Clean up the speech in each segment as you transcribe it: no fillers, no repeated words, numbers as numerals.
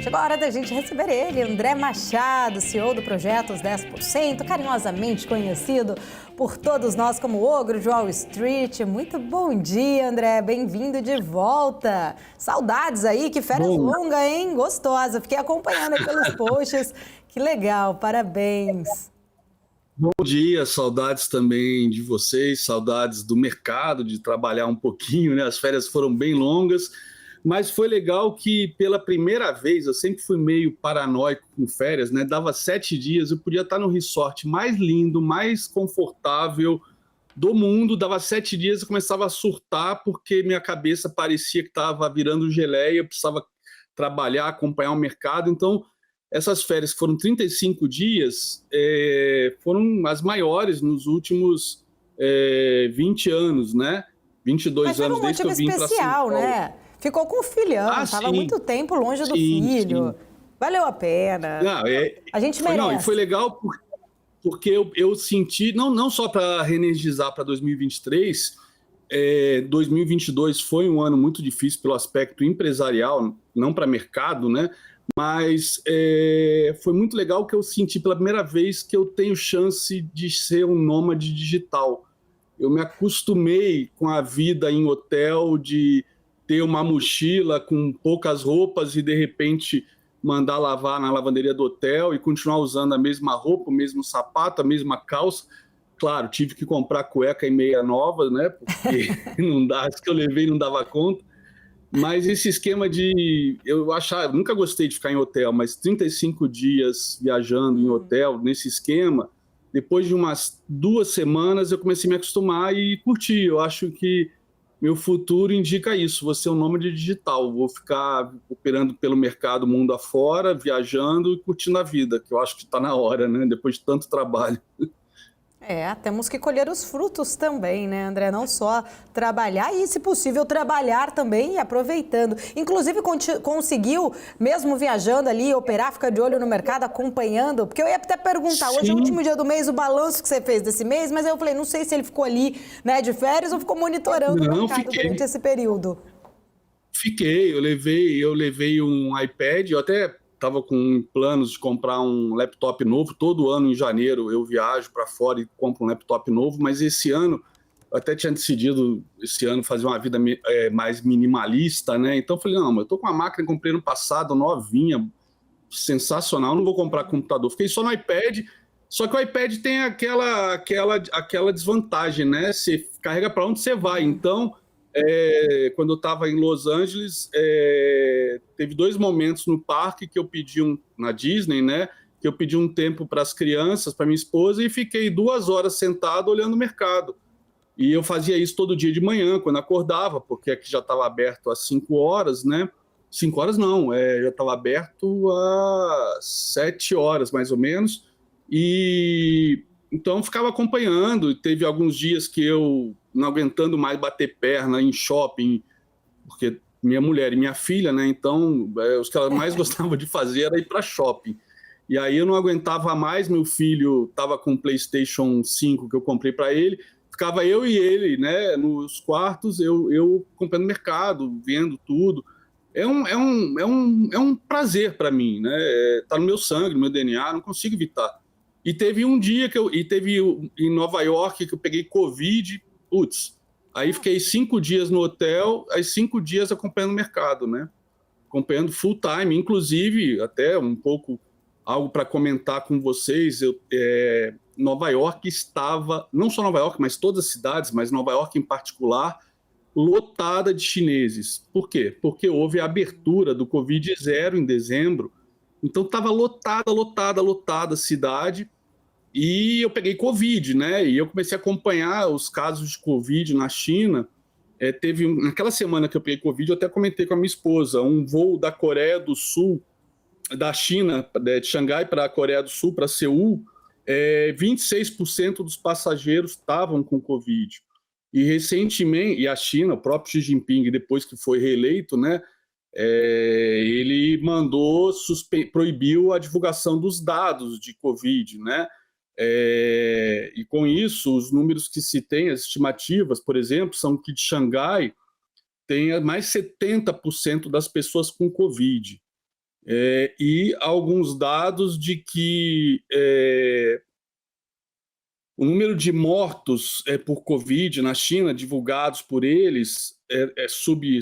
Chegou a hora da gente receber ele, André Machado, CEO do projeto Os 10%, carinhosamente conhecido por todos nós como o Ogro de Wall Street. Muito bom dia, André, bem-vindo de volta. Saudades aí, que férias longa, hein? Gostosa, fiquei acompanhando aí pelos posts. Que legal, parabéns. Bom dia, saudades também de vocês, saudades do mercado, de trabalhar um pouquinho, né? As férias foram bem longas, mas foi legal que pela primeira vez, eu sempre fui meio paranoico com férias, né? Dava 7 dias, eu podia estar no resort mais lindo, mais confortável do mundo, dava 7 dias e começava a surtar porque minha cabeça parecia que estava virando geleia, eu precisava trabalhar, acompanhar o mercado, então essas férias que foram 35 dias, foram as maiores nos últimos 20 anos, né? 22 anos desde que eu vim para São especial, Paulo. né? Ficou com o filhão, estava muito tempo longe do filho. Sim. Valeu a pena. Não, a gente merece. Não, e foi legal porque eu senti, não só para reenergizar para 2023, 2022 foi um ano muito difícil pelo aspecto empresarial, não para mercado, né? Mas foi muito legal que eu senti pela primeira vez que eu tenho chance de ser um nômade digital. Eu me acostumei com a vida em hotel, de ter uma mochila com poucas roupas e, de repente, mandar lavar na lavanderia do hotel e continuar usando a mesma roupa, o mesmo sapato, a mesma calça. Claro, tive que comprar cueca e meia nova, né? Porque não dá, as que eu levei não dava conta. Mas esse esquema eu nunca gostei de ficar em hotel, mas 35 dias viajando em hotel, nesse esquema, depois de umas 2 semanas eu comecei a me acostumar e curtir. Eu acho que meu futuro indica isso, vou ser um nômade digital, vou ficar operando pelo mercado mundo afora, viajando e curtindo a vida, que eu acho que está na hora, né? Depois de tanto trabalho. Temos que colher os frutos também, né, André? Não só trabalhar e, se possível, trabalhar também e aproveitando. Inclusive, conseguiu, mesmo viajando ali, operar, ficar de olho no mercado, acompanhando? Porque eu ia até perguntar, hoje é o último dia do mês, o balanço que você fez desse mês, mas eu falei, não sei se ele ficou ali, né, de férias ou ficou monitorando o mercado durante esse período. Fiquei, eu levei um iPad, eu até estava com planos de comprar um laptop novo. Todo ano em janeiro eu viajo para fora e compro um laptop novo, mas esse ano eu até tinha decidido fazer uma vida mais minimalista, né? Então eu falei, não, eu tô com uma máquina que comprei no passado, novinha, sensacional, não vou comprar computador. Fiquei só no iPad, só que o iPad tem aquela desvantagem, né? Você carrega para onde você vai, então quando eu estava em Los Angeles, teve 2 momentos no parque que eu pedi na Disney, né? Que eu pedi um tempo para as crianças, para minha esposa, e fiquei 2 horas sentado olhando o mercado. E eu fazia isso todo dia de manhã, quando acordava, porque aqui já estava aberto às 5 horas, né? 5 horas não, já estava aberto às 7 horas, mais ou menos. E então eu ficava acompanhando, e teve alguns dias que eu, não aguentando mais bater perna em shopping, porque minha mulher e minha filha, né? Então, os que ela mais gostava de fazer era ir para shopping. E aí eu não aguentava mais, meu filho estava com o PlayStation 5 que eu comprei para ele, ficava eu e ele, né? Nos quartos, eu comprando mercado, vendo tudo. É um prazer para mim, né? Tá no meu sangue, no meu DNA, não consigo evitar. E teve um dia teve em Nova York que eu peguei Covid, aí fiquei 5 dias no hotel, aí 5 dias acompanhando o mercado, né? Acompanhando full time, inclusive, até um pouco algo para comentar com vocês, Nova York estava, não só Nova York, mas todas as cidades, mas Nova York em particular, lotada de chineses. Por quê? Porque houve a abertura do Covid-0 em dezembro, então estava lotada a cidade, e eu peguei Covid, né? E eu comecei a acompanhar os casos de Covid na China. Naquela semana que eu peguei Covid, eu até comentei com a minha esposa, um voo da Coreia do Sul, da China, de Xangai para a Coreia do Sul, para Seul, 26% dos passageiros estavam com Covid. E recentemente, e a China, o próprio Xi Jinping, depois que foi reeleito, né? Ele proibiu a divulgação dos dados de Covid, né? E com isso, os números que se tem, as estimativas, por exemplo, são que de Xangai tem mais 70% das pessoas com Covid. e alguns dados de que o número de mortos por Covid na China, divulgados por eles, é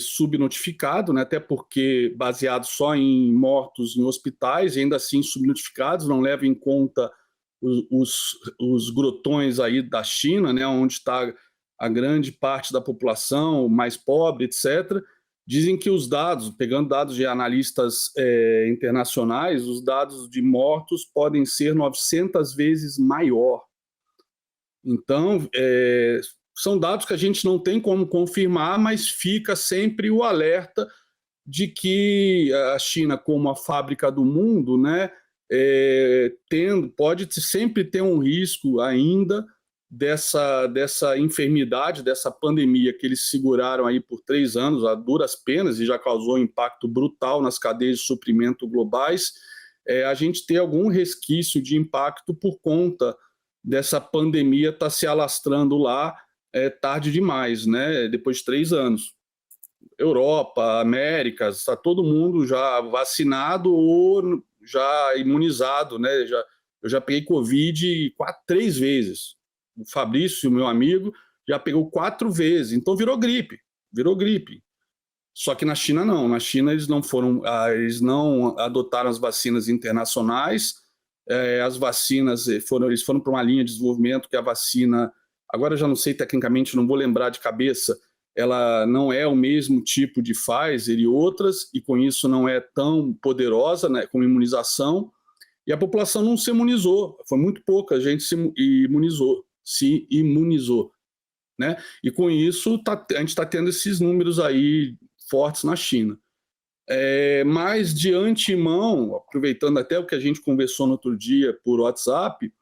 subnotificado, né? Até porque baseado só em mortos em hospitais, e ainda assim subnotificados, não leva em conta os grotões aí da China, né? Onde está a grande parte da população mais pobre, etc. Dizem que os dados, pegando dados de analistas internacionais, os dados de mortos podem ser 900 vezes maior. Então, são dados que a gente não tem como confirmar, mas fica sempre o alerta de que a China, como a fábrica do mundo, né, pode sempre ter um risco ainda dessa enfermidade, dessa pandemia que eles seguraram aí por 3 anos, a duras penas, e já causou um impacto brutal nas cadeias de suprimento globais, a gente ter algum resquício de impacto por conta dessa pandemia estar se alastrando lá tarde demais, né? Depois de 3 anos. Europa, Américas, está todo mundo já vacinado ou já imunizado, né? Eu já peguei Covid 3 vezes. O Fabrício, meu amigo, já pegou 4 vezes. Então virou gripe. Só que na China não. Na China eles não adotaram as vacinas internacionais. As vacinas eles foram para uma linha de desenvolvimento que a vacina, agora eu já não sei tecnicamente, não vou lembrar de cabeça, ela não é o mesmo tipo de Pfizer e outras, e com isso não é tão poderosa, né, como imunização, e a população não se imunizou, foi muito pouca gente se imunizou, né? E com isso a gente está tendo esses números aí fortes na China. Mas de antemão, aproveitando até o que a gente conversou no outro dia por WhatsApp,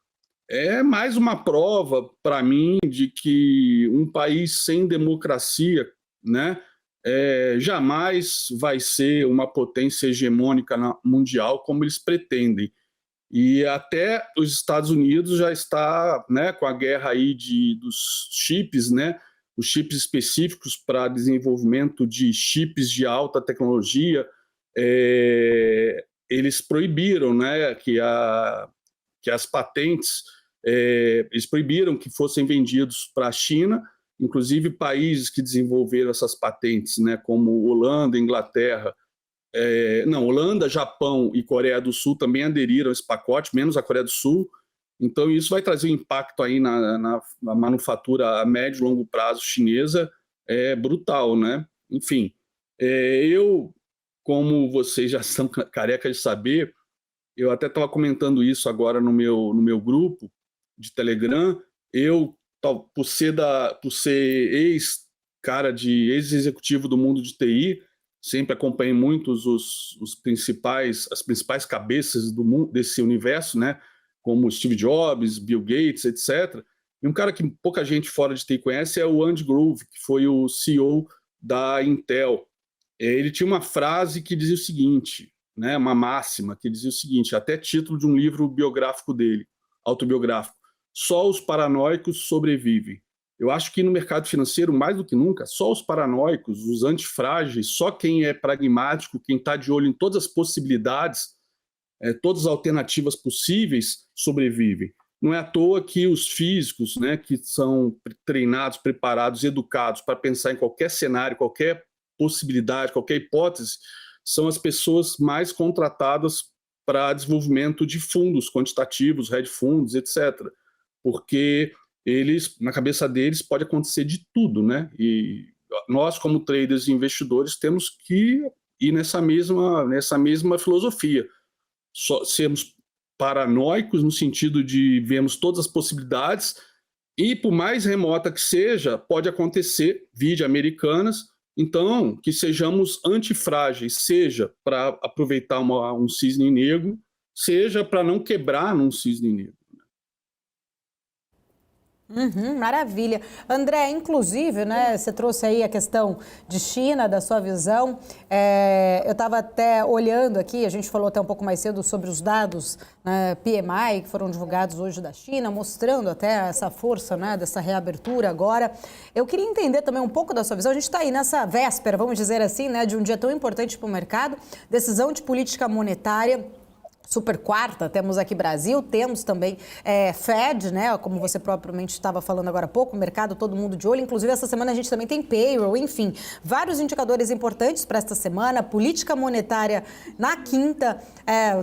é mais uma prova para mim de que um país sem democracia, né, jamais vai ser uma potência hegemônica mundial como eles pretendem. E até os Estados Unidos já está, né, com a guerra aí dos chips, né, os chips específicos para desenvolvimento de chips de alta tecnologia, eles proibiram, né, que as patentes, eles proibiram que fossem vendidos para a China, inclusive países que desenvolveram essas patentes, né, como Holanda, Inglaterra, Holanda, Japão e Coreia do Sul também aderiram a esse pacote, menos a Coreia do Sul. Então, isso vai trazer um impacto aí na manufatura a médio e longo prazo chinesa brutal, né? Enfim, eu, como vocês já são carecas de saber, eu até estava comentando isso agora no meu grupo de Telegram, eu, por ser ex-executivo do mundo de TI, sempre acompanhei muitos as principais cabeças do mundo, desse universo, né? Como Steve Jobs, Bill Gates, etc. E um cara que pouca gente fora de TI conhece é o Andy Grove, que foi o CEO da Intel. Ele tinha uma frase que dizia o seguinte, né, uma máxima, que dizia o seguinte, até título de um livro biográfico dele, autobiográfico: só os paranoicos sobrevivem. Eu acho que no mercado financeiro, mais do que nunca, só os paranoicos, os antifrágeis, só quem é pragmático, quem está de olho em todas as possibilidades, todas as alternativas possíveis, sobrevivem. Não é à toa que os físicos, né, que são treinados, preparados, educados para pensar em qualquer cenário, qualquer possibilidade, qualquer hipótese, são as pessoas mais contratadas para desenvolvimento de fundos quantitativos, hedge funds, etc. Porque na cabeça deles, pode acontecer de tudo, né? E nós, como traders e investidores, temos que ir nessa mesma filosofia. Sermos paranoicos no sentido de vermos todas as possibilidades e, por mais remota que seja, pode acontecer, vide Americanas. Então, que sejamos antifrágeis, seja para aproveitar um cisne negro, seja para não quebrar num cisne negro. Maravilha. André, inclusive, né, você trouxe aí a questão de China, da sua visão. Eu estava até olhando aqui, a gente falou até um pouco mais cedo sobre os dados, né, PMI, que foram divulgados hoje da China, mostrando até essa força, né, dessa reabertura agora. Eu queria entender também um pouco da sua visão. A gente está aí nessa véspera, vamos dizer assim, né, de um dia tão importante para o mercado, decisão de política monetária. Super quarta, temos aqui Brasil, temos também Fed, né, como você propriamente estava falando agora há pouco, o mercado todo mundo de olho, inclusive essa semana a gente também tem payroll, enfim, vários indicadores importantes para esta semana, política monetária na quinta,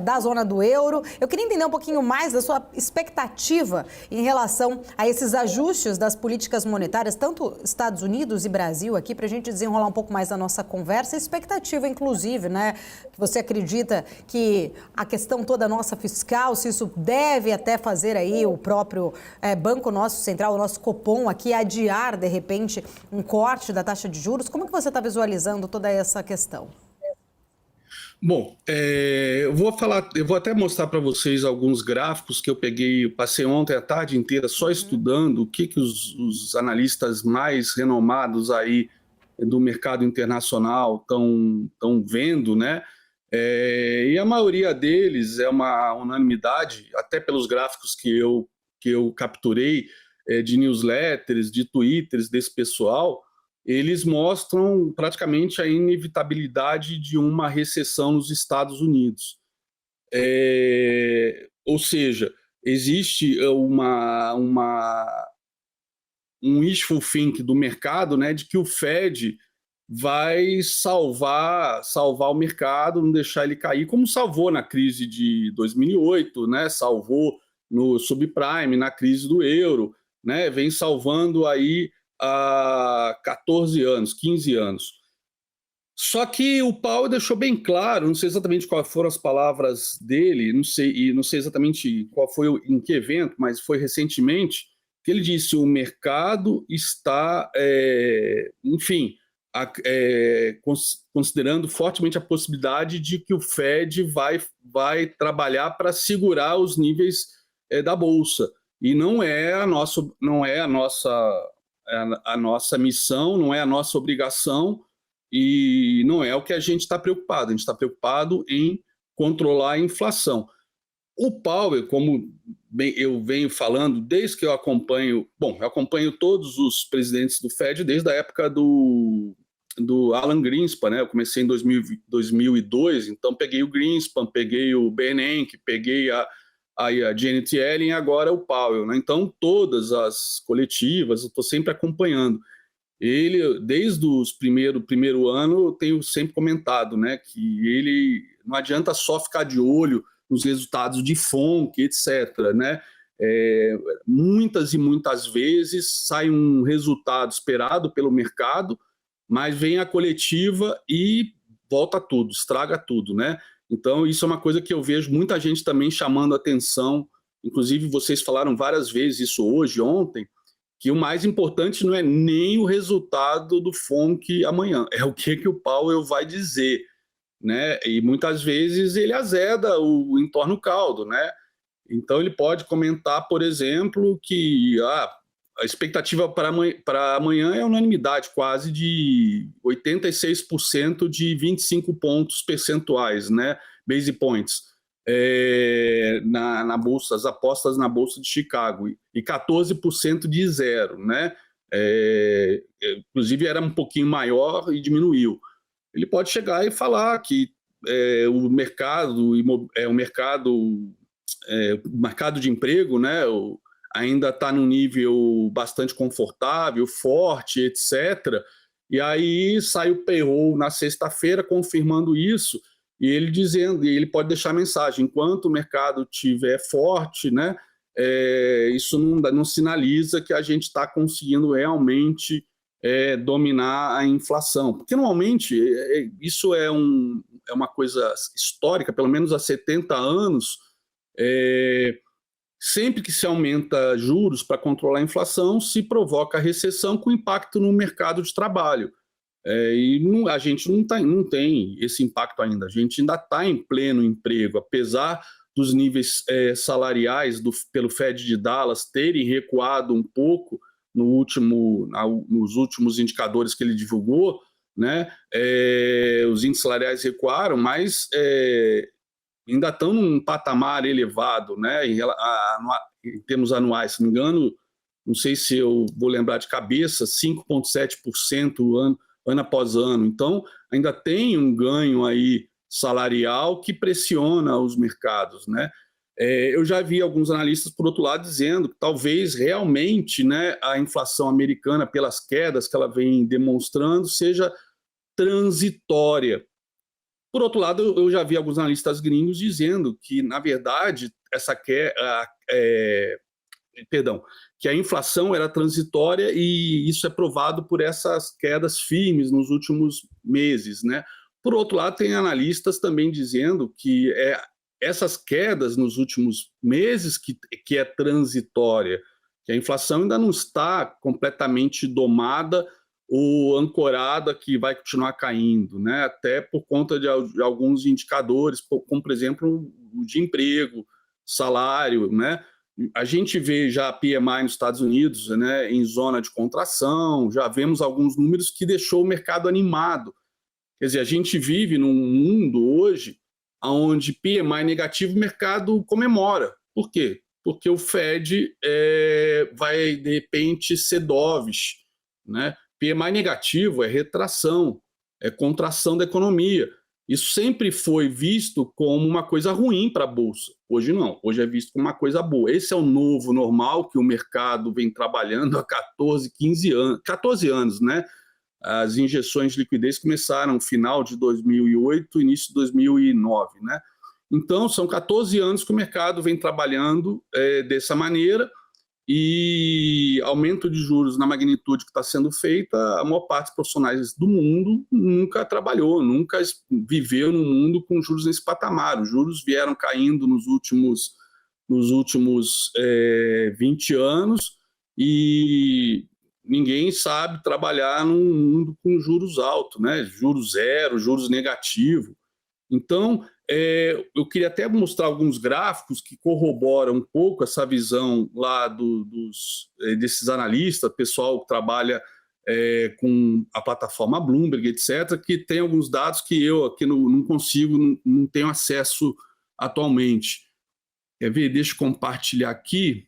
da zona do euro. Eu queria entender um pouquinho mais da sua expectativa em relação a esses ajustes das políticas monetárias, tanto Estados Unidos e Brasil aqui, para a gente desenrolar um pouco mais a nossa conversa, expectativa inclusive, né, que você acredita que a questão toda nossa fiscal, se isso deve até fazer aí o próprio Banco Nosso Central, o nosso Copom aqui, adiar, de repente, um corte da taxa de juros. Como que você está visualizando toda essa questão? Bom, eu vou até mostrar para vocês alguns gráficos que eu peguei, passei ontem a tarde inteira só estudando o que os analistas mais renomados aí do mercado internacional estão vendo, né? E a maioria deles é uma unanimidade, até pelos gráficos que eu capturei de newsletters, de twitters desse pessoal, eles mostram praticamente a inevitabilidade de uma recessão nos Estados Unidos. Ou seja, existe um wishful think do mercado, né, de que o Fed vai salvar o mercado, não deixar ele cair, como salvou na crise de 2008, né? Salvou no subprime, na crise do euro, né? Vem salvando aí há 14 anos, 15 anos. Só que o Powell deixou bem claro, não sei exatamente quais foram as palavras dele, não sei exatamente qual foi, em que evento, mas foi recentemente, que ele disse: o mercado está, enfim, considerando fortemente a possibilidade de que o Fed vai trabalhar para segurar os níveis da bolsa, e não é a nossa missão, não é a nossa obrigação, e não é o que a gente está preocupado. A gente está preocupado em controlar a inflação. O Powell, como eu venho falando desde que eu acompanho todos os presidentes do Fed desde a época do Alan Greenspan, né? Eu comecei em 2002, então peguei o Greenspan, peguei o Bernanke, peguei a Janet Yellen e agora o Powell, né? Então todas as coletivas eu estou sempre acompanhando. Ele, desde o primeiro ano, eu tenho sempre comentado, né, que ele não adianta só ficar de olho nos resultados de FONC, etc., né? Muitas e muitas vezes sai um resultado esperado pelo mercado, mas vem a coletiva e volta tudo, estraga tudo, né? Então, isso é uma coisa que eu vejo muita gente também chamando atenção, inclusive vocês falaram várias vezes isso hoje, ontem, que o mais importante não é nem o resultado do FONC amanhã, é o que o Powell vai dizer, né? E muitas vezes ele azeda o entorno caldo, né? Então ele pode comentar, por exemplo, que a expectativa para amanhã é unanimidade, quase de 86% de 25 pontos percentuais, né? Base points. Na bolsa, as apostas na bolsa de Chicago, e 14% de zero, né? Inclusive era um pouquinho maior e diminuiu. Ele pode chegar e falar que o mercado de emprego, né, ainda está num nível bastante confortável, forte, etc. E aí sai o payroll na sexta-feira confirmando isso, e ele pode deixar a mensagem: enquanto o mercado estiver forte, né, isso não sinaliza que a gente está conseguindo realmente dominar a inflação. Porque normalmente isso é uma coisa histórica, pelo menos há 70 anos, sempre que se aumenta juros para controlar a inflação, se provoca recessão com impacto no mercado de trabalho. A gente não tem esse impacto ainda. A gente ainda está em pleno emprego, apesar dos níveis salariais pelo Fed de Dallas terem recuado um pouco nos últimos indicadores que ele divulgou, né? Os índices salariais recuaram, mas ainda estão num patamar elevado, né? Em termos anuais, se não me engano, não sei se eu vou lembrar de cabeça, 5,7% ano após ano. Então, ainda tem um ganho aí salarial que pressiona os mercados, né? Eu já vi alguns analistas, por outro lado, dizendo que talvez realmente, né, a inflação americana, pelas quedas que ela vem demonstrando, seja transitória. Por outro lado, eu já vi alguns analistas gringos dizendo que, na verdade, que a inflação era transitória e isso é provado por essas quedas firmes nos últimos meses, né? Por outro lado, tem analistas também dizendo que essas quedas nos últimos meses que é transitória, que a inflação ainda não está completamente domada ou ancorada, que vai continuar caindo, né? Até por conta de alguns indicadores, como, por exemplo, o de emprego, salário, né? A gente vê já a PMI nos Estados Unidos, né, em zona de contração, já vemos alguns números que deixou o mercado animado. Quer dizer, a gente vive num mundo hoje onde PMI negativo o mercado comemora. Por quê? Porque o Fed vai, de repente, ser dovish, né? PMI negativo é retração, é contração da economia. Isso sempre foi visto como uma coisa ruim para a Bolsa. Hoje não, hoje é visto como uma coisa boa. Esse é o novo normal que o mercado vem trabalhando há 14 anos, né? As injeções de liquidez começaram no final de 2008, início de 2009, né? Então, são 14 anos que o mercado vem trabalhando dessa maneira, e aumento de juros na magnitude que está sendo feita, a maior parte dos profissionais do mundo nunca trabalhou, nunca viveu num mundo com juros nesse patamar. Os juros vieram caindo nos últimos 20 anos e ninguém sabe trabalhar num mundo com juros altos, né? Juros zero, juros negativo. Então, eu queria até mostrar alguns gráficos que corroboram um pouco essa visão lá desses analistas, pessoal que trabalha com a plataforma Bloomberg, etc., que tem alguns dados que eu aqui não consigo, não tenho acesso atualmente. Quer ver? Deixa eu compartilhar aqui.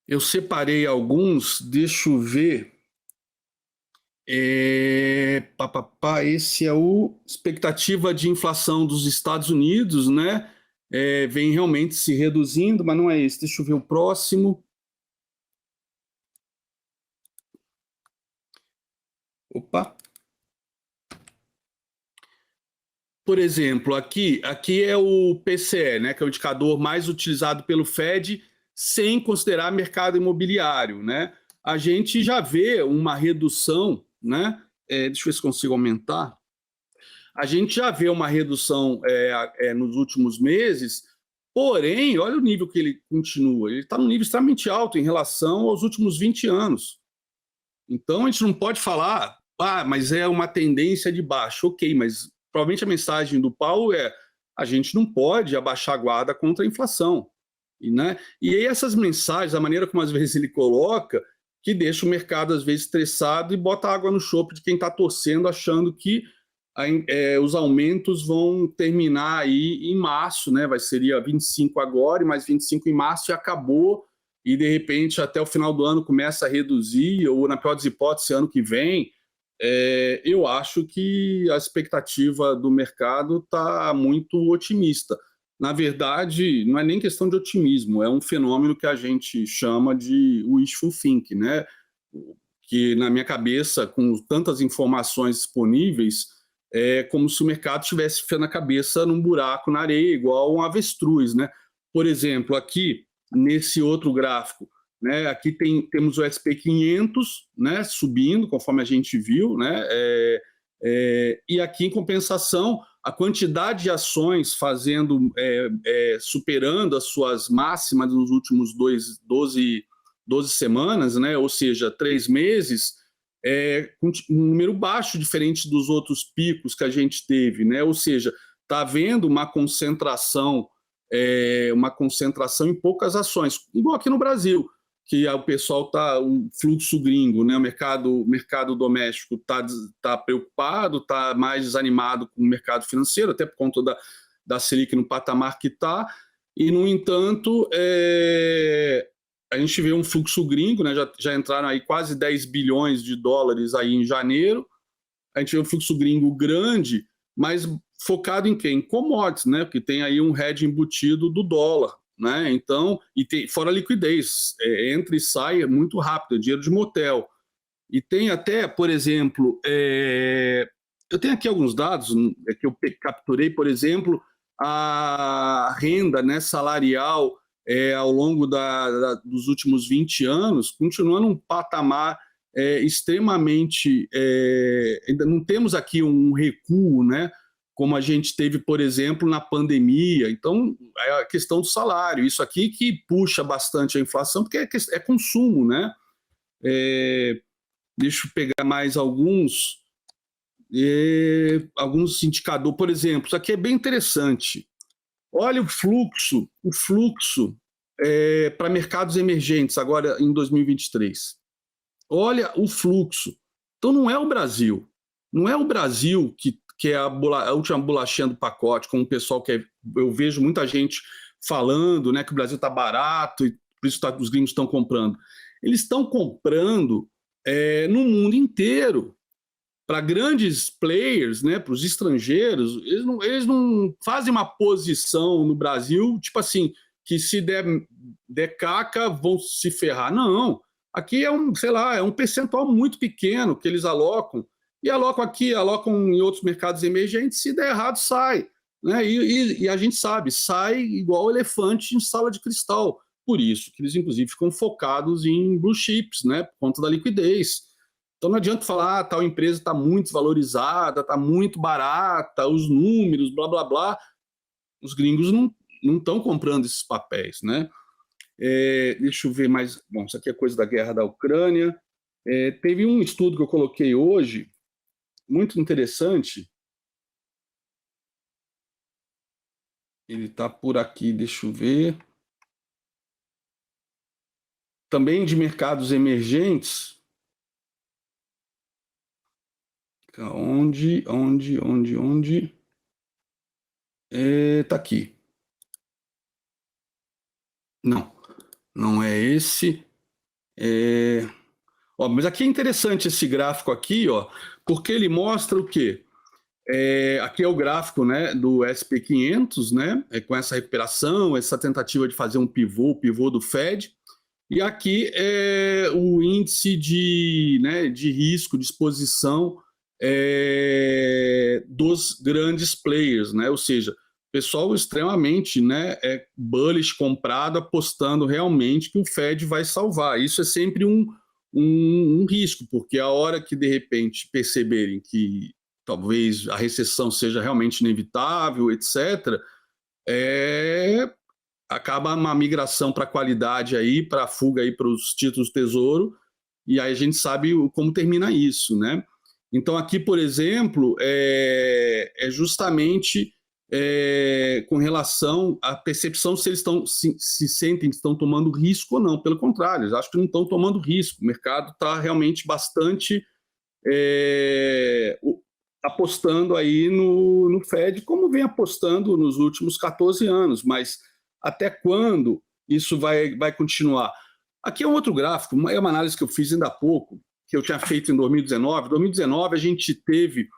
Eu separei alguns, deixa eu ver. Esse é o expectativa de inflação dos Estados Unidos, né? Vem realmente se reduzindo, mas não é esse. Deixa eu ver o próximo. Opa! Por exemplo, aqui é o PCE, né? Que é o indicador mais utilizado pelo Fed, sem considerar mercado imobiliário, né? A gente já vê uma redução, né? Deixa eu ver se consigo aumentar. A gente já vê uma redução nos últimos meses, porém, olha o nível que ele continua. Ele está num nível extremamente alto em relação aos últimos 20 anos. Então, a gente não pode falar, mas é uma tendência de baixo. Ok, mas provavelmente a mensagem do Paulo a gente não pode abaixar a guarda contra a inflação. Né? E aí essas mensagens, a maneira como às vezes ele coloca, que deixa o mercado às vezes estressado e bota água no chope de quem está torcendo, achando que os aumentos vão terminar aí em março, né? Seria 25 agora e mais 25 em março e acabou, e de repente até o final do ano começa a reduzir, ou na pior das hipóteses, ano que vem. Eu acho que a expectativa do mercado está muito otimista. Na verdade, não é nem questão de otimismo, é um fenômeno que a gente chama de wishful thinking, né? Que na minha cabeça, com tantas informações disponíveis, é como se o mercado estivesse enfiando a cabeça num buraco na areia, igual um avestruz, né? Por exemplo, aqui, nesse outro gráfico, né? Aqui temos o S&P 500, né? Subindo, conforme a gente viu, né? E aqui, em compensação, a quantidade de ações superando as suas máximas nos últimos 12 semanas, né? Ou seja, 3 meses, com um número baixo, diferente dos outros picos que a gente teve, né? Ou seja, está havendo uma concentração em poucas ações, igual aqui no Brasil, que o pessoal o fluxo gringo, né, o mercado doméstico está preocupado, está mais desanimado com o mercado financeiro, até por conta da Selic no patamar que está, e, no entanto, a gente vê um fluxo gringo, né, já entraram aí quase 10 bilhões de dólares aí em janeiro, a gente vê um fluxo gringo grande, mas focado em quê? Em commodities, né, que tem aí um hedge embutido do dólar, né? Então, fora a liquidez, entra e sai muito rápido, é dinheiro de motel. E tem até, por exemplo, eu tenho aqui alguns dados que eu capturei, por exemplo, a renda, né, salarial ao longo dos últimos 20 anos, continua num patamar extremamente... ainda não temos aqui um recuo, né, como a gente teve, por exemplo, na pandemia. Então, é a questão do salário. Isso aqui que puxa bastante a inflação, porque é consumo, né? Deixa eu pegar mais alguns indicadores. Por exemplo, isso aqui é bem interessante. Olha o fluxo para mercados emergentes agora em 2023. Olha o fluxo. Então, não é o Brasil. Não é o Brasil que é a última bolachinha do pacote, como o pessoal eu vejo muita gente falando, né, que o Brasil está barato e por isso os gringos estão comprando. Eles estão comprando no mundo inteiro. Para grandes players, né, para os estrangeiros, eles não fazem uma posição no Brasil, tipo assim, que se der caca, vão se ferrar. Não. Aqui é um percentual muito pequeno que eles alocam. E alocam em outros mercados emergentes, se der errado, sai. Né? E a gente sabe, sai igual elefante em sala de cristal. Por isso que eles, inclusive, ficam focados em blue chips, né, por conta da liquidez. Então não adianta falar, tal empresa está muito desvalorizada, está muito barata, os números, blá, blá, blá. Os gringos não estão comprando esses papéis. Né? Deixa eu ver mais... Bom, isso aqui é coisa da guerra da Ucrânia. Teve um estudo que eu coloquei hoje, muito interessante. Ele está por aqui, deixa eu ver. Também de mercados emergentes. Onde? Está aqui. Não é esse. Mas aqui é interessante esse gráfico aqui, porque ele mostra o quê? Aqui é o gráfico, né, do SP500, né, com essa recuperação, essa tentativa de fazer um pivô do Fed. E aqui é o índice de risco, de exposição dos grandes players, né? Ou seja, pessoal extremamente, né, bullish, comprado, apostando realmente que o Fed vai salvar. Isso é sempre um risco, porque a hora que, de repente, perceberem que talvez a recessão seja realmente inevitável, etc., acaba uma migração para a qualidade aí, para a fuga aí para os títulos do Tesouro, e aí a gente sabe como termina isso, né? Então aqui, por exemplo, é justamente com relação à percepção se eles se sentem que estão tomando risco ou não. Pelo contrário, eles acham que não estão tomando risco. O mercado está realmente bastante apostando aí no Fed, como vem apostando nos últimos 14 anos, mas até quando isso vai continuar? Aqui é um outro gráfico, é uma análise que eu fiz ainda há pouco, que eu tinha feito em 2019. Em 2019 a gente teve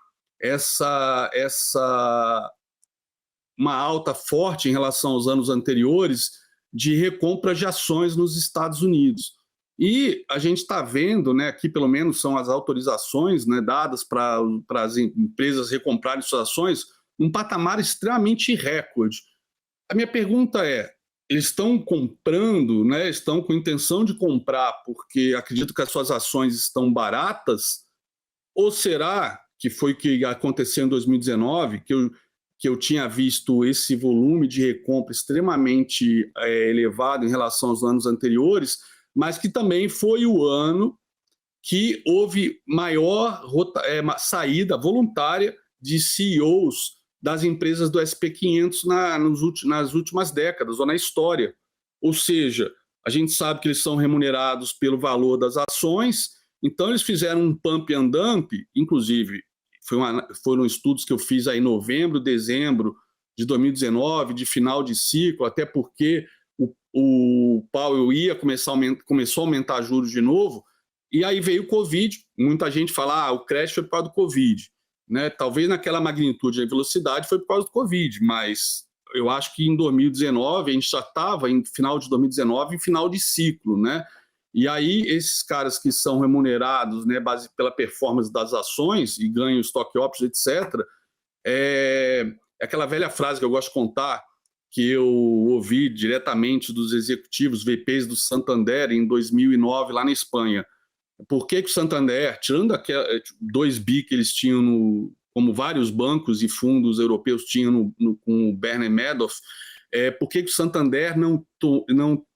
uma alta forte em relação aos anos anteriores de recompra de ações nos Estados Unidos. E a gente está vendo, né, aqui pelo menos são as autorizações, né, dadas para as empresas recomprarem suas ações, um patamar extremamente recorde. A minha pergunta eles estão comprando, né, estão com intenção de comprar porque acreditam que as suas ações estão baratas? Ou será que foi o que aconteceu em 2019, que eu tinha visto esse volume de recompra extremamente elevado em relação aos anos anteriores, mas que também foi o ano que houve maior saída voluntária de CEOs das empresas do SP500 nas últimas décadas ou na história. Ou seja, a gente sabe que eles são remunerados pelo valor das ações, então eles fizeram um pump and dump, inclusive foram estudos que eu fiz aí em novembro, dezembro de 2019, de final de ciclo, até porque o Powell começou a aumentar juros de novo, e aí veio o Covid. Muita gente fala, o crash foi por causa do Covid. Né? Talvez naquela magnitude e velocidade foi por causa do Covid, mas eu acho que em 2019, a gente já estava em final de 2019, em final de ciclo, né? E aí esses caras que são remunerados, né, base pela performance das ações e ganham stock options, etc., é aquela velha frase que eu gosto de contar, que eu ouvi diretamente dos executivos VPs do Santander em 2009, lá na Espanha. Por que o Santander, tirando aqueles 2 bi que eles tinham, como vários bancos e fundos europeus tinham com o Bernie Madoff, por que o Santander não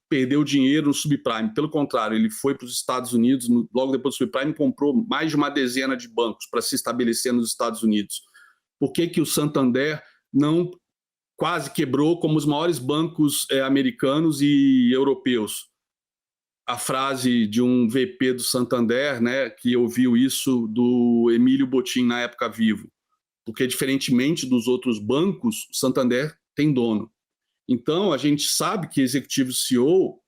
perdeu dinheiro no subprime? Pelo contrário, ele foi para os Estados Unidos, logo depois do subprime, comprou mais de uma dezena de bancos para se estabelecer nos Estados Unidos. Por que o Santander não quase quebrou como os maiores bancos americanos e europeus? A frase de um VP do Santander, né, que ouviu isso do Emílio Botín na época vivo, porque diferentemente dos outros bancos, o Santander tem dono. Então, a gente sabe que executivos CEO,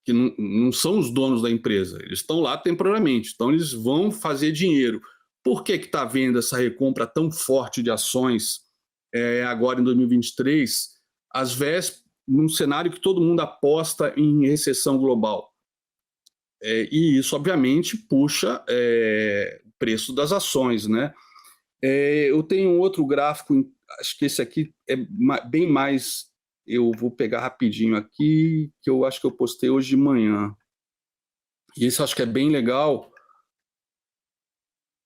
que não são os donos da empresa, eles estão lá temporariamente, então eles vão fazer dinheiro. Por que está havendo essa recompra tão forte de ações agora em 2023, às vésperas, num cenário que todo mundo aposta em recessão global? E isso, obviamente, puxa o preço das ações, né? Eu tenho um outro gráfico, acho que esse aqui é bem mais... Eu vou pegar rapidinho aqui, que eu acho que eu postei hoje de manhã. E esse eu acho que é bem legal,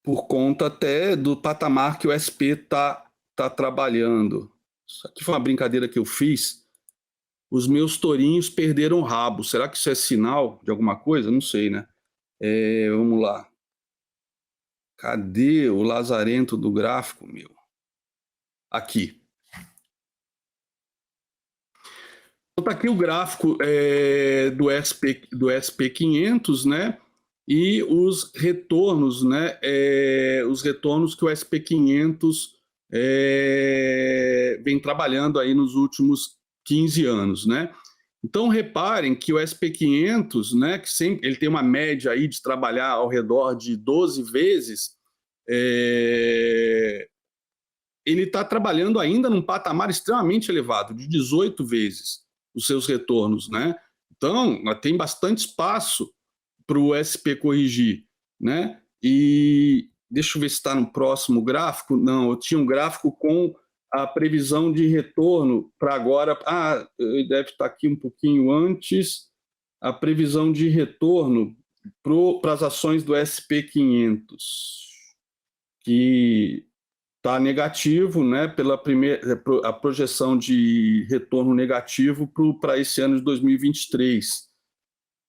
por conta até do patamar que o SP está trabalhando. Isso aqui foi uma brincadeira que eu fiz. Os meus tourinhos perderam o rabo. Será que isso é sinal de alguma coisa? Não sei, né? Vamos lá. Cadê o lazarento do gráfico, meu? Aqui. Então, tá aqui o gráfico do SP500, né? E os retornos, né? Os retornos que o SP500 vem trabalhando aí nos últimos 15 anos, né? Então, reparem que o SP500, né, que sempre, ele tem uma média aí de trabalhar ao redor de 12 vezes, ele está trabalhando ainda num patamar extremamente elevado, de 18 vezes os seus retornos, né? Então, tem bastante espaço para o SP corrigir, né? E deixa eu ver se está no próximo gráfico. Não, eu tinha um gráfico com a previsão de retorno para agora. Deve estar aqui um pouquinho antes. A previsão de retorno para as ações do SP500, que está negativo, né, a projeção de retorno negativo para esse ano de 2023.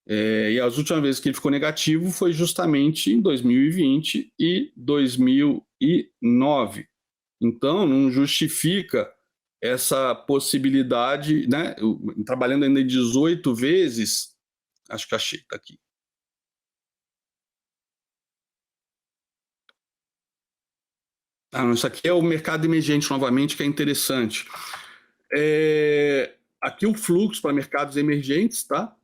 E as últimas vezes que ele ficou negativo foi justamente em 2020 e 2009. Então, não justifica essa possibilidade, né, trabalhando ainda 18 vezes, acho que achei, está aqui. Não, isso aqui é o mercado emergente, novamente, que é interessante. Aqui o fluxo para mercados emergentes, tá?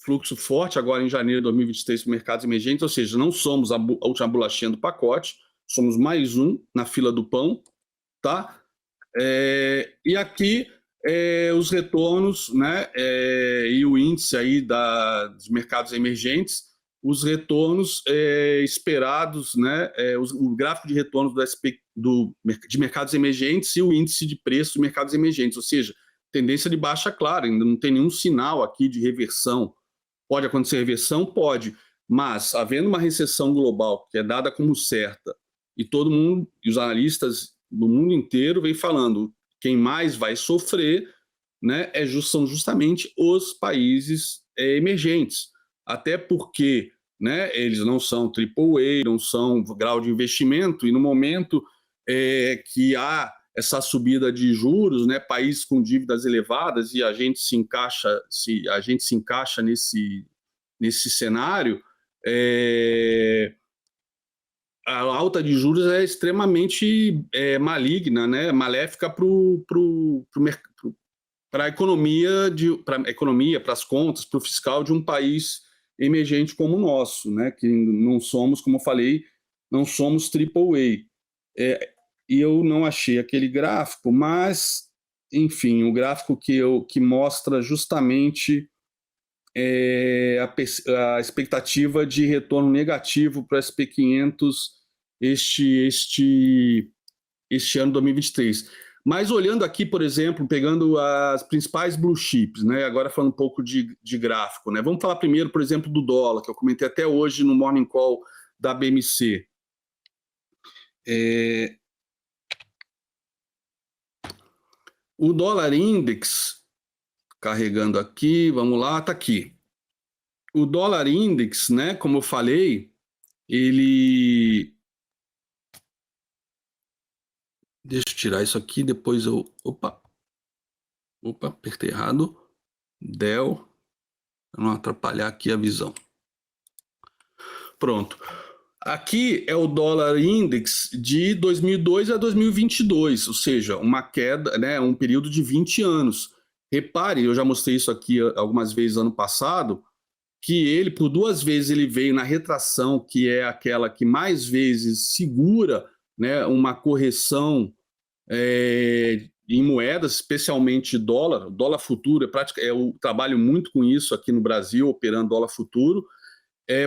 Fluxo forte agora em janeiro de 2023 para mercados emergentes, ou seja, não somos a última bolachinha do pacote, somos mais um na fila do pão, tá? E aqui os retornos, né? E o índice aí dos mercados emergentes, os retornos esperados, né? O gráfico de retornos de mercados emergentes e o índice de preço de mercados emergentes, ou seja, tendência de baixa clara, ainda não tem nenhum sinal aqui de reversão. Pode acontecer reversão? Pode, mas havendo uma recessão global que é dada como certa, e todo mundo, e os analistas do mundo inteiro vem falando, quem mais vai sofrer, né, são justamente os países emergentes, até porque, né, eles não são AAA, não são grau de investimento, e no momento que há essa subida de juros, né? Países com dívidas elevadas, e a gente se encaixa nesse cenário. A alta de juros é extremamente maligna, né? Maléfica para a economia, para as contas, para o fiscal de um país emergente como o nosso, né? Que não somos, como eu falei, não somos AAA. E eu não achei aquele gráfico, mas, enfim, o gráfico que mostra justamente a expectativa de retorno negativo para o SP500 este ano 2023. Mas olhando aqui, por exemplo, pegando as principais blue chips, né? Agora falando um pouco de gráfico, né? Vamos falar primeiro, por exemplo, do dólar, que eu comentei até hoje no Morning Call da BMC. O dólar index, carregando aqui, vamos lá, está aqui. O dólar index, né? Como eu falei, ele... Deixa eu tirar isso aqui, depois eu... Opa, apertei errado. Del, para não atrapalhar aqui a visão. Pronto. Aqui é o dólar index de 2002 a 2022, ou seja, uma queda, né, um período de 20 anos. Repare, eu já mostrei isso aqui algumas vezes ano passado, que ele, por 2 vezes, ele veio na retração, que é aquela que mais vezes segura, né, uma correção em moedas, especialmente dólar. Dólar futuro, eu trabalho muito com isso aqui no Brasil, operando dólar futuro.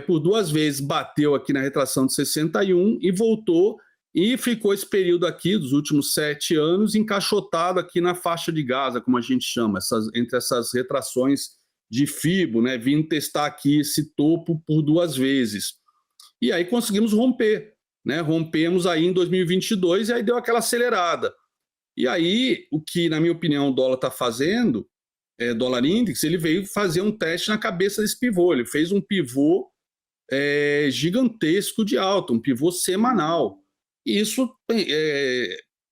Por 2 vezes bateu aqui na retração de 61 e voltou, e ficou esse período aqui, dos últimos 7 anos, encaixotado aqui na faixa de Gaza, como a gente chama, entre essas retrações de FIBO, né, vindo testar aqui esse topo por 2 vezes. E aí conseguimos romper, né, rompemos aí em 2022 e aí deu aquela acelerada. E aí, o que, na minha opinião, o dólar está fazendo, dólar index, ele veio fazer um teste na cabeça desse pivô. Ele fez um pivô gigantesco de alta, um pivô semanal. E isso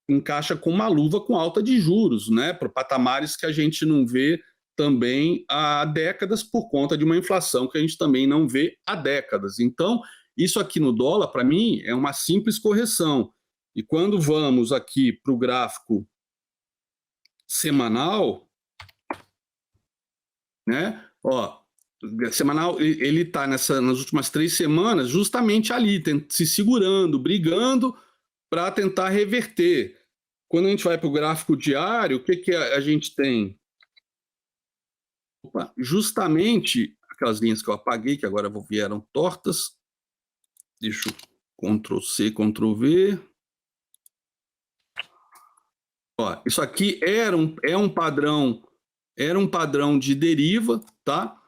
encaixa com uma luva com alta de juros, né, para patamares que a gente não vê também há décadas, por conta de uma inflação que a gente também não vê há décadas. Então, isso aqui no dólar, para mim, é uma simples correção. E quando vamos aqui para o gráfico semanal, né? Ó, semanal, ele está nas últimas 3 semanas justamente ali, se segurando, brigando para tentar reverter. Quando a gente vai para o gráfico diário, o que a gente tem? Justamente aquelas linhas que eu apaguei, que agora vieram tortas. Deixa eu Ctrl+C, Ctrl+V. Ó, isso aqui era um padrão de deriva, tá?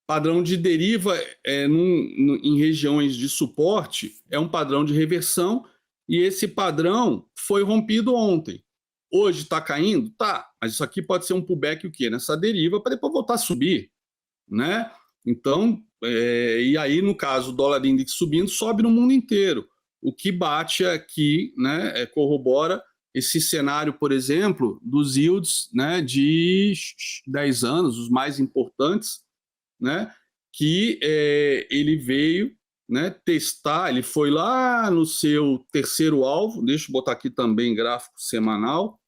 Padrão de deriva em regiões de suporte é um padrão de reversão, e esse padrão foi rompido ontem. Hoje está caindo? Tá, mas isso aqui pode ser um pullback o quê? Nessa deriva para depois voltar a subir, né? Então, e aí no caso o dólar index subindo, sobe no mundo inteiro. O que bate aqui, né, corrobora esse cenário, por exemplo, dos yields, né, de 10 anos, os mais importantes, né, que ele veio, né, testar, ele foi lá no seu terceiro alvo. Deixa eu botar aqui também gráfico semanal.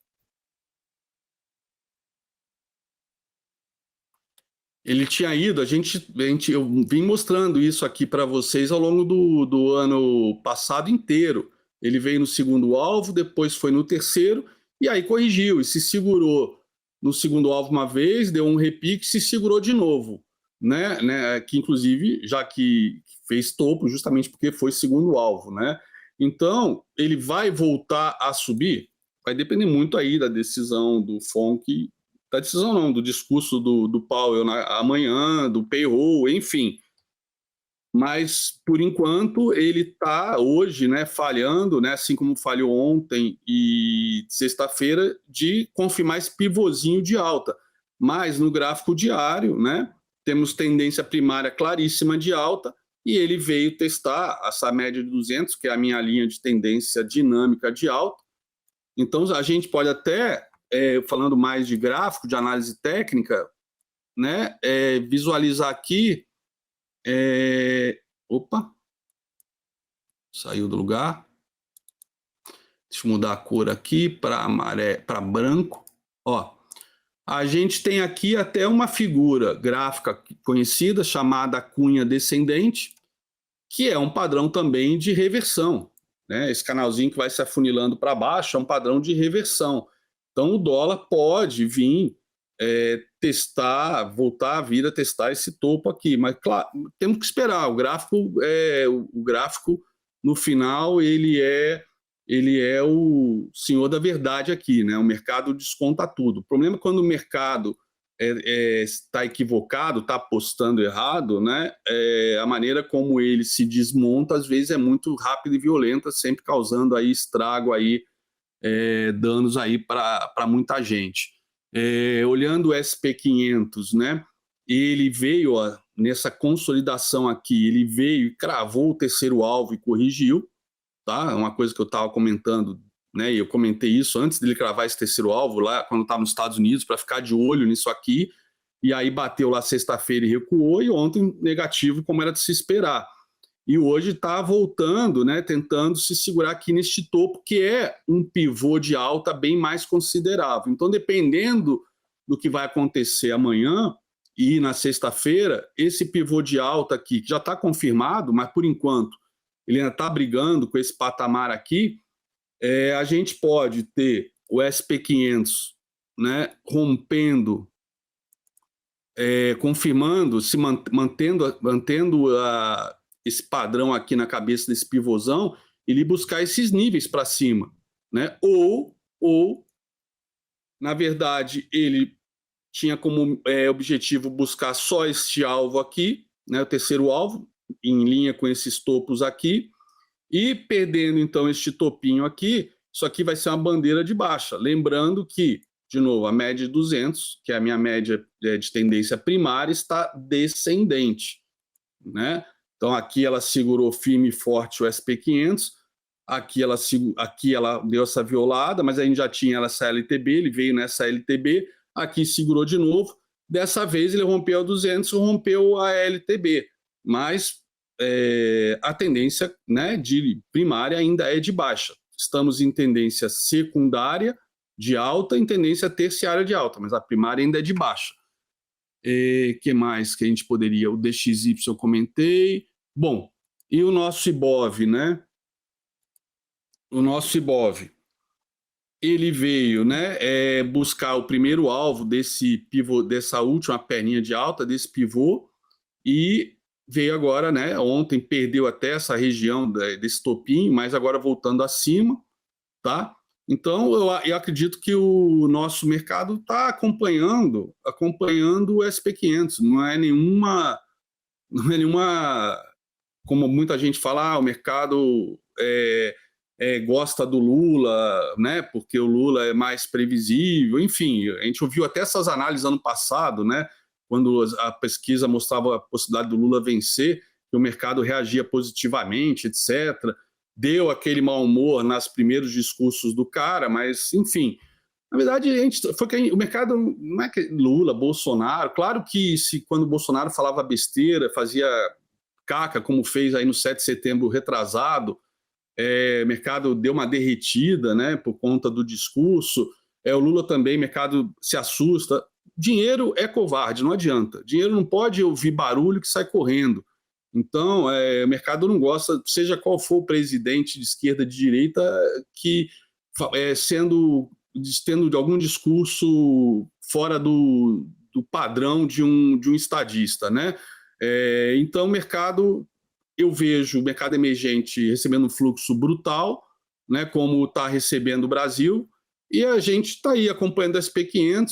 Ele tinha ido, eu vim mostrando isso aqui para vocês ao longo do ano passado inteiro. Ele veio no segundo alvo, depois foi no terceiro, e aí corrigiu, e se segurou no segundo alvo uma vez, deu um repique, se segurou de novo, né? Que inclusive, já que fez topo, justamente porque foi segundo alvo, né? Então, ele vai voltar a subir? Vai depender muito aí da decisão do FONC, da decisão não, do discurso do Powell amanhã, do payroll, enfim. Mas, por enquanto, ele está hoje, né, falhando, né, assim como falhou ontem e sexta-feira, de confirmar esse pivôzinho de alta. Mas no gráfico diário, né, temos tendência primária claríssima de alta, e ele veio testar essa média de 200, que é a minha linha de tendência dinâmica de alta, Então, a gente pode até, falando mais de gráfico, de análise técnica, né, visualizar aqui. Opa, saiu do lugar. Deixa eu mudar a cor aqui para branco. Ó, a gente tem aqui até uma figura gráfica conhecida chamada cunha descendente, que é um padrão também de reversão, né? Esse canalzinho que vai se afunilando para baixo é um padrão de reversão. Então o dólar pode vir voltar a vir a testar esse topo aqui, mas claro, temos que esperar. O gráfico no final ele é o senhor da verdade aqui, né? O mercado desconta tudo. O problema é quando o mercado está equivocado, está apostando errado, né? A maneira como ele se desmonta às vezes é muito rápida e violenta, sempre causando aí estrago aí, danos aí para muita gente. Olhando o SP500, né? Ele veio nessa consolidação aqui, ele veio e cravou o terceiro alvo e corrigiu, tá? Uma coisa que eu estava comentando, né? E eu comentei isso antes dele cravar esse terceiro alvo lá, quando estava nos Estados Unidos, para ficar de olho nisso aqui. E aí bateu lá sexta-feira e recuou, e ontem negativo, como era de se esperar. E hoje está voltando, né? Tentando se segurar aqui neste topo, que é um pivô de alta bem mais considerável. Então, dependendo do que vai acontecer amanhã e na sexta-feira, esse pivô de alta aqui, que já está confirmado, mas por enquanto ele ainda está brigando com esse patamar aqui, a gente pode ter o SP500, né, rompendo, confirmando, se mantendo esse padrão aqui na cabeça desse pivôzão, ele buscar esses níveis para cima, né? Ou, na verdade, ele tinha como objetivo buscar só este alvo aqui, né, o terceiro alvo, em linha com esses topos aqui, e perdendo então este topinho aqui, isso aqui vai ser uma bandeira de baixa. Lembrando que, de novo, a média de 200, que é a minha média de tendência primária, está descendente, né? Então aqui ela segurou firme e forte o SP500, aqui ela deu essa violada, mas a gente já tinha essa LTB, ele veio nessa LTB, aqui segurou de novo, dessa vez ele rompeu a 200, rompeu a LTB, mas a tendência, né, de primária ainda é de baixa. Estamos em tendência secundária de alta, em tendência terciária de alta, mas a primária ainda é de baixa. Que mais que a gente poderia? O DXY eu comentei. Bom, e o nosso IBOV, né? O nosso IBOV, ele veio, né, buscar o primeiro alvo desse pivô, dessa última perninha de alta, desse pivô, e veio agora, né? Ontem perdeu até essa região desse topinho, mas agora voltando acima, tá? Então, eu acredito que o nosso mercado está acompanhando o SP500. Não é nenhuma, como muita gente fala, o mercado gosta do Lula, né? Porque o Lula é mais previsível. Enfim, a gente ouviu até essas análises ano passado, né? Quando a pesquisa mostrava a possibilidade do Lula vencer, que o mercado reagia positivamente, etc. Deu aquele mau humor nos primeiros discursos do cara, mas, enfim, na verdade, o mercado não é que Lula, Bolsonaro, claro que quando o Bolsonaro falava besteira, fazia caca, como fez aí no 7 de setembro retrasado, o mercado deu uma derretida, né, por conta do discurso, o Lula também, o mercado se assusta. Dinheiro é covarde, não adianta. Dinheiro não pode ouvir barulho que sai correndo. Então, o mercado não gosta, seja qual for o presidente de esquerda, de direita, que tendo algum discurso fora do padrão de um estadista, né? Então, o mercado, eu vejo o mercado emergente recebendo um fluxo brutal, né, como está recebendo o Brasil, e a gente está aí acompanhando o SP500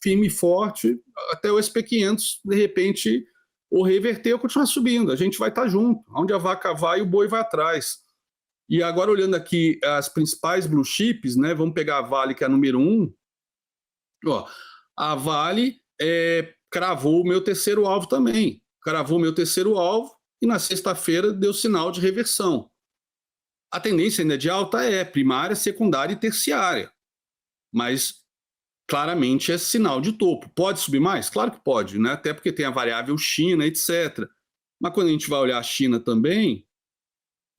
firme e forte, até o SP500, de repente, ou reverter ou continuar subindo. A gente vai estar junto. Onde a vaca vai, o boi vai atrás. E agora, olhando aqui as principais blue chips, né, vamos pegar a Vale, que é a número 1. Ó, a Vale cravou o meu terceiro alvo também. Cravou o meu terceiro alvo e na sexta-feira deu sinal de reversão. A tendência ainda de alta é primária, secundária e terciária, mas claramente é sinal de topo. Pode subir mais? Claro que pode, né? Até porque tem a variável China, etc. Mas quando a gente vai olhar a China também,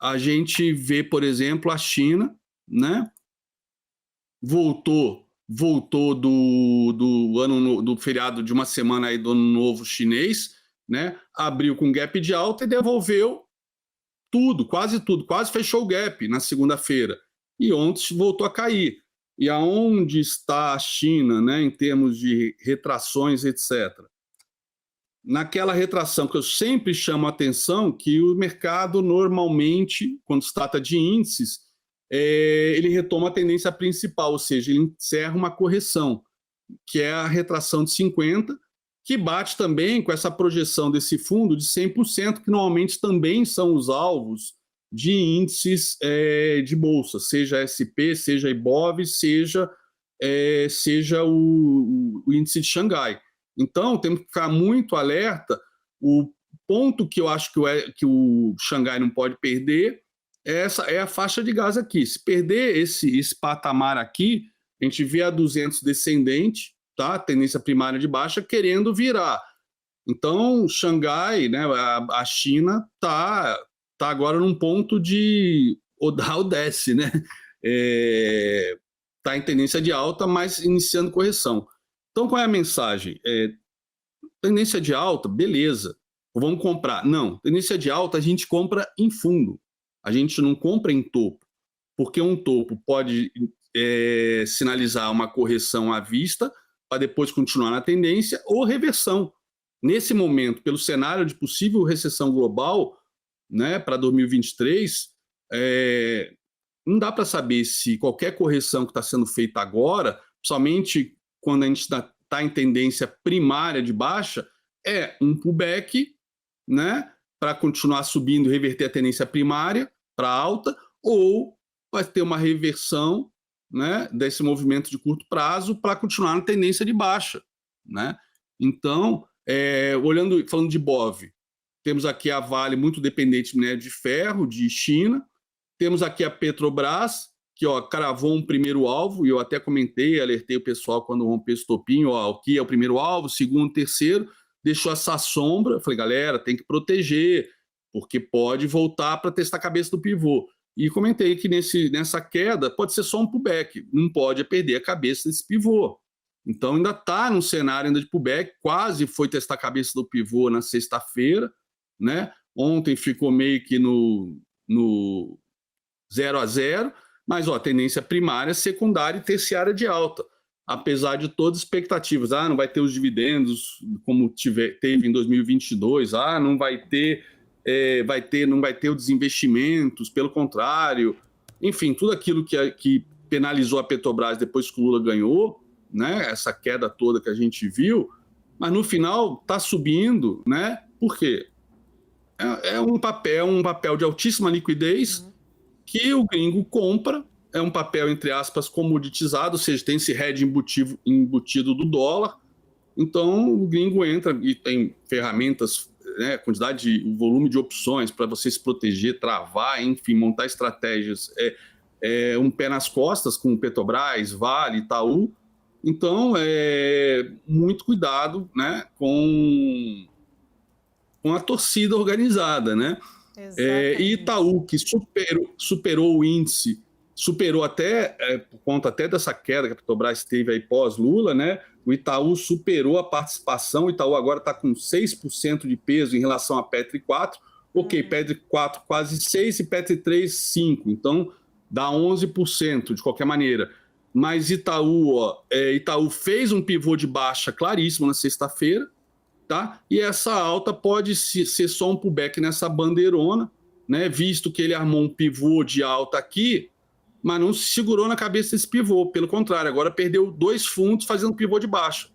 a gente vê, por exemplo, a China, né? Voltou do feriado de uma semana aí do ano novo chinês, né? Abriu com gap de alta e devolveu tudo, quase fechou o gap na segunda-feira. E ontem voltou a cair. E aonde está a China, né, em termos de retrações, etc. Naquela retração que eu sempre chamo a atenção, que o mercado normalmente, quando se trata de índices, ele retoma a tendência principal, ou seja, ele encerra uma correção, que é a retração de 50%, que bate também com essa projeção desse fundo de 100%, que normalmente também são os alvos de índices de bolsa, seja SP, seja Ibov, seja o índice de Xangai. Então, temos que ficar muito alerta. O ponto que eu acho que o Xangai não pode perder é a faixa de gás aqui. Se perder esse patamar aqui, a gente vê a 200 descendente, tá? Tendência primária de baixa, querendo virar. Então, Xangai, né, a China está agora num ponto de ou dá ou desce, né? Está em tendência de alta, mas iniciando correção. Então, qual é a mensagem? Tendência de alta, beleza. Vamos comprar. Não, tendência de alta a gente compra em fundo. A gente não compra em topo, porque um topo pode sinalizar uma correção à vista para depois continuar na tendência ou reversão. Nesse momento, pelo cenário de possível recessão global, né, para 2023, não dá para saber se qualquer correção que está sendo feita agora, somente quando a gente está em tendência primária de baixa, é um pullback, né, para continuar subindo e reverter a tendência primária para alta, ou vai ter uma reversão, né, desse movimento de curto prazo para continuar na tendência de baixa, né? Então, falando de BOV, temos aqui a Vale muito dependente de minério de ferro, de China, temos aqui a Petrobras, que cravou um primeiro alvo, e eu até comentei, alertei o pessoal quando rompeu esse topinho, aqui é o primeiro alvo, segundo, terceiro, deixou essa sombra, eu falei, galera, tem que proteger, porque pode voltar para testar a cabeça do pivô. E comentei que nessa queda pode ser só um pullback, não pode perder a cabeça desse pivô. Então ainda está num cenário ainda de pullback, quase foi testar a cabeça do pivô na sexta-feira, né? Ontem ficou meio que no 0 a 0, mas tendência primária, secundária e terciária de alta. Apesar de todas as expectativas, não vai ter os dividendos como teve em 2022, não vai ter os desinvestimentos, pelo contrário, enfim, tudo aquilo que penalizou a Petrobras depois que o Lula ganhou, né, essa queda toda que a gente viu, mas no final está subindo, né? Por quê? É um papel de altíssima liquidez que o gringo compra, é um papel, entre aspas, comoditizado, ou seja, tem esse hedge embutido do dólar, então o gringo entra e tem ferramentas, né, o volume de opções para você se proteger, travar, enfim, montar estratégias, um pé nas costas com Petrobras, Vale, Itaú, então muito cuidado, né, com a torcida organizada, né? E Itaú, que superou o índice, superou até, por conta até dessa queda que a Petrobras teve aí pós-Lula, né? O Itaú superou a participação, o Itaú agora está com 6% de peso em relação a Petri 4, Petri 4 quase 6% e Petri 3, 5%, então dá 11% de qualquer maneira. Mas Itaú fez um pivô de baixa claríssimo na sexta-feira, tá? E essa alta pode ser só um pullback nessa bandeirona, né? Visto que ele armou um pivô de alta aqui, mas não se segurou na cabeça desse pivô, pelo contrário, agora perdeu 2 fundos fazendo pivô de baixa.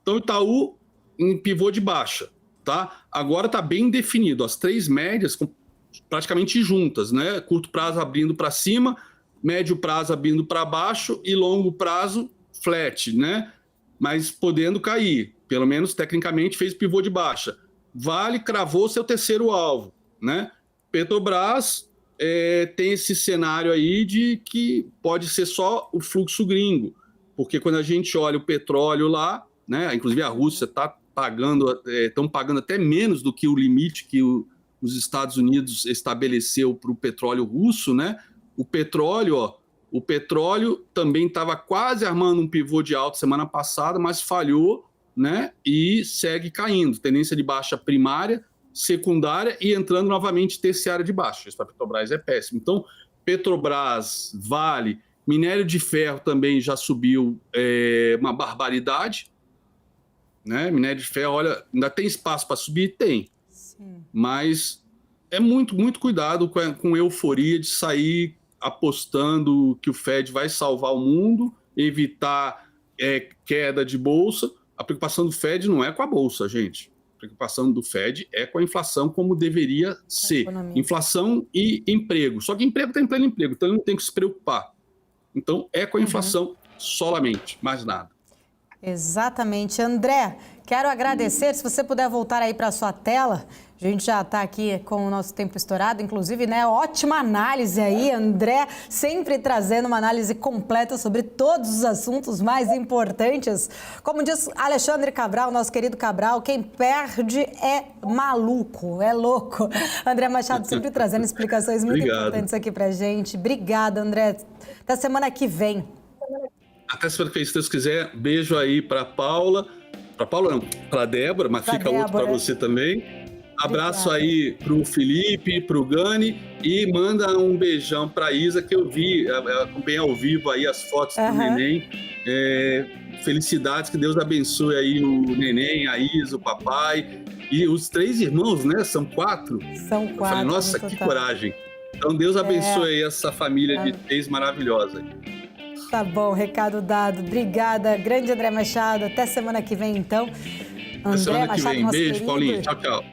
Então Itaú em pivô de baixa, tá? Agora está bem definido, as 3 médias praticamente juntas, né? Curto prazo abrindo para cima, médio prazo abrindo para baixo e longo prazo flat, né? Mas podendo cair. Pelo menos tecnicamente fez pivô de baixa. Vale cravou seu terceiro alvo, né? Petrobras tem esse cenário aí de que pode ser só o fluxo gringo, porque quando a gente olha o petróleo lá, né, inclusive a Rússia está pagando, estão pagando até menos do que o limite que os Estados Unidos estabeleceu para o petróleo russo, né? O petróleo também estava quase armando um pivô de alta semana passada, mas falhou, né? E segue caindo, tendência de baixa primária, secundária e entrando novamente terciária de baixa. Isso para a Petrobras é péssimo. Então, Petrobras, Vale, minério de ferro também já subiu uma barbaridade, né? Minério de ferro, olha, ainda tem espaço para subir? Tem. Sim. Mas é muito, muito cuidado com euforia de sair apostando que o Fed vai salvar o mundo, evitar queda de bolsa. A preocupação do Fed não é com a bolsa, gente. A preocupação do Fed é com a inflação como deveria ser. Inflação e emprego. Só que emprego está em pleno emprego, então ele não tem que se preocupar. Então é com a inflação solamente, mais nada. Exatamente. André, quero agradecer. Se você puder voltar aí para a sua tela, a gente já está aqui com o nosso tempo estourado, inclusive, né? Ótima análise aí, André, sempre trazendo uma análise completa sobre todos os assuntos mais importantes. Como diz Alexandre Cabral, nosso querido Cabral, quem perde é maluco, é louco. André Machado sempre trazendo explicações muito importantes aqui para a gente. Obrigada, André. Até semana que vem. Até semana que vem, se Deus quiser. Beijo aí para Paula. Para Paula não, para Débora, mas fica outro para você também. Abraço aí para o Felipe, para o Gani e manda um beijão para a Isa, que eu acompanhei ao vivo aí as fotos do neném. Felicidades, que Deus abençoe aí o neném, a Isa, o papai e os 3 irmãos, né? São 4? São 4. Eu falei, nossa, que coragem. Então Deus abençoe aí essa família de 3 maravilhosa. Tá bom, recado dado. Obrigada, grande André Machado. Até semana que vem, então. Até semana que vem. Beijo, Paulinho. Tchau, tchau.